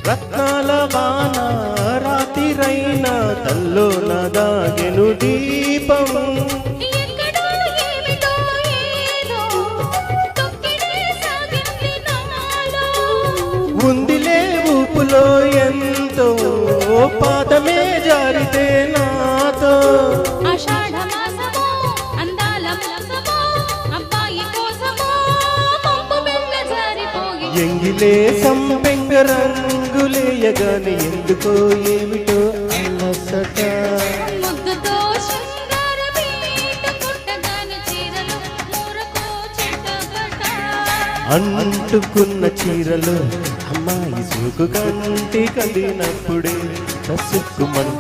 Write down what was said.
రత్నాల వాన రాతిరైన తల్లోన దాగెను దీపం ఉందిలే ఊపులో ఎంతో పాదమే జారితే నాతో ఎంగిలే సంపెంగ రంగులేయగానే ఎందుకో ఏమిటో అలసట అంటుకున్న చీరలు అమ్మాయి సోకు కంటి కదినప్పుడే కసుక్కుమను